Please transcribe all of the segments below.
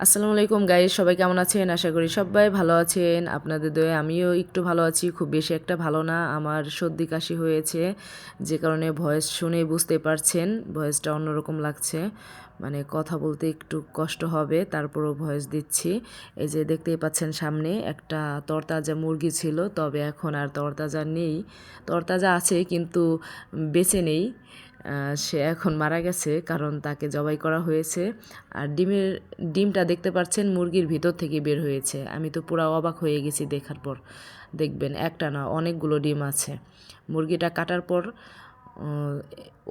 আসসালামু আলাইকুম গাইস, সবাই কেমন আছেন? আশা করি সবাই ভালো আছেন। আপনাদের দয়ে আমিও একটু ভালো আছি, খুব বেশি একটা ভালো না। আমার সর্দি কাশি হয়েছে, যে কারণে ভয়েস শুনেই বুঝতে পারছেন ভয়েসটা অন্যরকম লাগছে। মানে কথা বলতে একটু কষ্ট হবে, তারপরও ভয়েস দিচ্ছি। এই যে দেখতেই পাচ্ছেন সামনে একটা তরতাজা মুরগি ছিল, তবে এখন আর তরতাজা নেই। তরতাজা আছে কিন্তু বেঁচে নেই। সে এখন মারা গেছে, কারণ তাকে জবাই করা হয়েছে। আর ডিমটা দেখতে পাচ্ছেন মুরগির ভিতর থেকে বের হয়েছে। আমি তো পুরো অবাক হয়ে গেছি দেখার পর। দেখবেন একটা না, অনেকগুলো ডিম আছে। মুরগিটা কাটার পর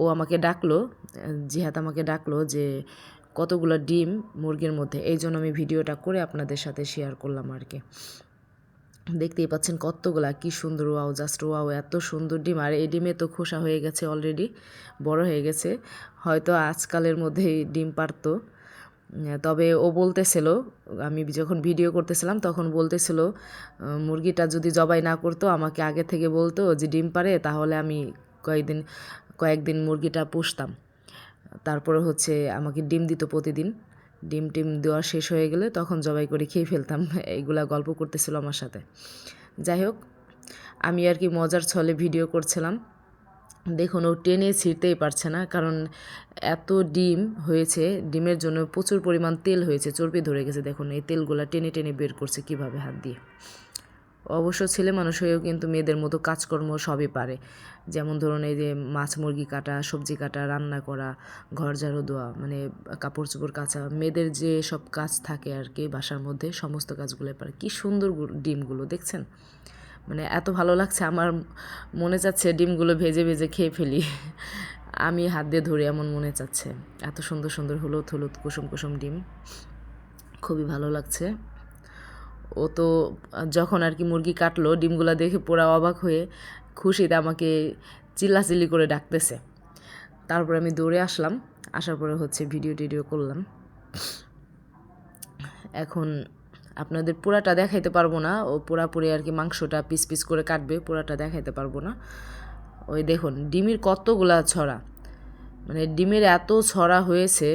ও আমাকে ডাকলো, জিহাদ আমাকে ডাকলো যে কতগুলো ডিম মুরগির মধ্যে। এই জন্য আমি ভিডিওটা করে আপনাদের সাথে শেয়ার করলাম আর কি। দেখতেই পাচ্ছেন কতগুলা, কি সুন্দর, ওয়াও, জাস্ট ওয়াও, এত সুন্দর ডিম। আর এই ডিমে তো খোসা হয়ে গেছে, অলরেডি বড় হয়ে গেছে, হয়তো আজকালের মধ্যেই ডিম পারতো। তবে ও বলতেছিল, আমি যখন ভিডিও করতেছিলাম তখন বলতেছিল মুরগিটা যদি জবাই না করতো, আমাকে আগে থেকে বলতো যে ডিম পারে, তাহলে আমি কয়েকদিন মুরগিটা পুষতাম। তারপরে হচ্ছে আমাকে ডিম দিত প্রতিদিন। ডিম দেওয়া শেষ হয়ে গেলে তখন জবাই করে খেয়ে ফেলতাম। এইগুলা গল্প করতেছিল আমার সাথে। যাই হোক, আমি আর কি মজার ছলে ভিডিও করছিলাম। দেখুন, ও টেনে ছিঁড়তেই পারছে না, কারণ এত ডিম হয়েছে। ডিমের জন্য প্রচুর পরিমাণ তেল হয়েছে, চর্বি ধরে গেছে। দেখুন এই তেলগুলা টেনে টেনে বের করছে কিভাবে, হাত দিয়ে। অবশ্য ছেলে মানুষ হয়েও কিন্তু মেয়েদের মতো কাজকর্ম সবই পারে। যেমন ধরুন এই যে মাছ মুরগি কাটা, সবজি কাটা, রান্না করা, ঘর ঝাড়ু দেওয়া, মানে কাপড় চোপড় কাচা, মেয়েদের যে সব কাজ থাকে আর কি বাসার মধ্যে, সমস্ত কাজগুলো পারে। কি সুন্দর ডিমগুলো দেখছেন, মানে এত ভালো লাগছে আমার, মনে চাচ্ছে ডিমগুলো ভেজে ভেজে খেয়ে ফেলি। আমি হাত দিয়ে ধরে এমন মনে চাচ্ছে। এত সুন্দর সুন্দর হলুদ হলুদ কুসুম কুসুম ডিম, খুবই ভালো লাগছে। ও তো যখন আর কি মুরগি কাটলো, ডিমগুলো দেখে পুরা অবাক হয়ে খুশিতে আমাকে চিল্লাচিল্লি করে ডাকতেছে। তারপরে আমি দৌড়ে আসলাম, আসার পরে হচ্ছে ভিডিও টিডিও করলাম। এখন আপনাদের পুরাটা দেখাইতে পারবো না, ও পুরাপুরি আর কি মাংসটা পিস পিস করে কাটবে, পুরাটা দেখাইতে পারবো না। ওই দেখুন ডিমের কতগুলা ছড়া, মানে ডিমের এত ছড়া হয়েছে,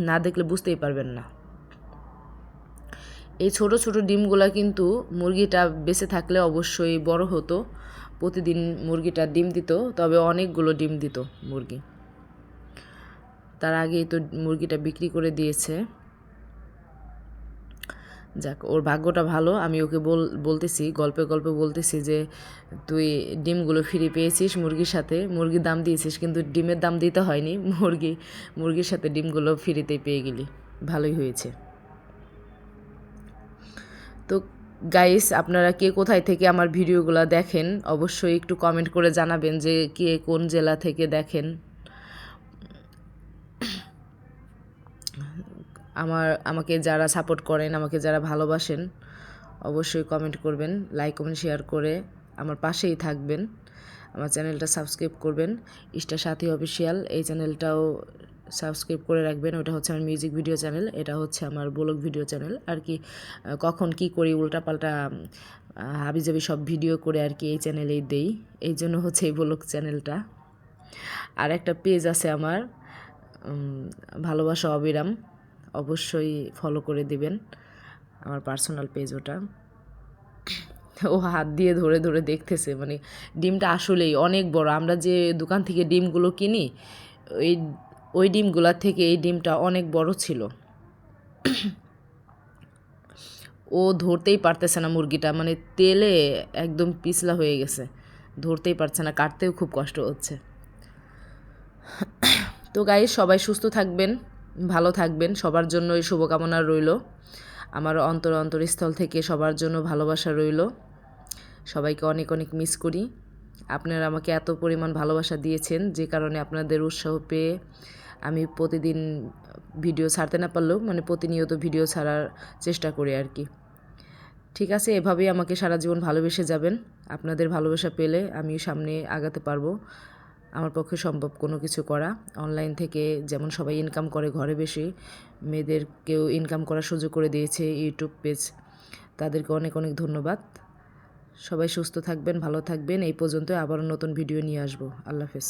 না দেখলে বুঝতেই পারবেন না। এই ছোট ছোট ডিমগুলা কিন্তু মুরগিটা বেঁচে থাকলে অবশ্যই বড় হতো, প্রতিদিন মুরগিটা ডিম দিত, তবে অনেকগুলো ডিম দিত মুরগি। তার আগেই তো মুরগিটা বিক্রি করে দিয়েছে। যাক, ওর ভাগ্যটা ভালো। আমি ওকে বলতেছি, গল্পে গল্পে বলতেছি যে তুই ডিমগুলো ফিরে পেয়েছিস মুরগির সাথে, মুরগির দাম দিয়েছিস কিন্তু ডিমের দাম দিতে হয়নি, মুরগির সাথে ডিমগুলো ফ্রিতেই পেয়ে গেলি, ভালোই হয়েছে। তো গাইস, আপনারা কে কোথায় থেকে আমার ভিডিওগুলো দেখেন অবশ্যই একটু কমেন্ট করে জানাবেন যে কে কোন জেলা থেকে দেখেন। আমাকে যারা সাপোর্ট করেন, আমাকে যারা ভালোবাসেন, অবশ্যই কমেন্ট করবেন, লাইক কমেন্ট শেয়ার করে আমার পাশেই থাকবেন। আমার চ্যানেলটা সাবস্ক্রাইব করবেন, ইস্টা সাথী অফিসিয়াল, এই চ্যানেলটাও সাবস্ক্রাইব করে রাখবেন। ওটা হচ্ছে আমার মিউজিক ভিডিও চ্যানেল, এটা হচ্ছে আমার ব্লগ ভিডিও চ্যানেল আর কি। কখন কি করি উল্টাপাল্টা হাবিজাবি সব ভিডিও করে আর কি এই চ্যানেলেই দেই, এই জন্য হচ্ছে এই ব্লগ চ্যানেলটা। আর একটা পেজ আছে আমার, ভালোবাসা অবিরাম, অবশ্যই ফলো করে দিবেন, আমার পার্সোনাল পেজ ওটা। ও হাত দিয়ে ধরে ধরে দেখতেছে, মানে ডিমটা আসলেই অনেক বড়। আমরা যে দোকান থেকে ডিমগুলো কিনি, ওই ওই ডিমগুলোর থেকে এই ডিমটা অনেক বড় ছিল। ও ধরতেই পারতেছে না মুরগিটা, মানে তেলে একদম পিছলা হয়ে গেছে, ধরতেই পারছে না, কাটতেও খুব কষ্ট হচ্ছে। তো গাইস, সবাই সুস্থ থাকবেন, ভালো থাকবেন, সবার জন্য এই শুভকামনা রইল। আমার অন্তরস্থল থেকে সবার জন্য ভালোবাসা রইল। সবাইকে অনেক অনেক মিস করি। আপনারা আমাকে এত পরিমাণ ভালোবাসা দিয়েছেন, যে কারণে আপনাদের উৎসাহ পেয়ে আমি প্রতিদিন ভিডিও ছাড়তে না পারলেও মানে প্রতিনিয়ত ভিডিও ছাড়ার চেষ্টা করি আর কি। ঠিক আছে, এভাবেই আমাকে সারা জীবন ভালোবেসে যাবেন। আপনাদের ভালোবাসা পেলে আমি সামনে আগাতে পারবো। আমার পক্ষে সম্ভব কোনো কিছু করা। অনলাইন থেকে যেমন সবাই ইনকাম করে ঘরে বসে, মেয়েদেরকেও ইনকাম করার সুযোগ করে দিয়েছে ইউটিউব পেজ। তাদেরকে অনেক অনেক ধন্যবাদ। সবাই সুস্থ থাকবেন, ভালো থাকবেন। এই পর্যন্ত আবারও নতুন ভিডিও নিয়ে আসবো। আল্লাহ হাফেজ।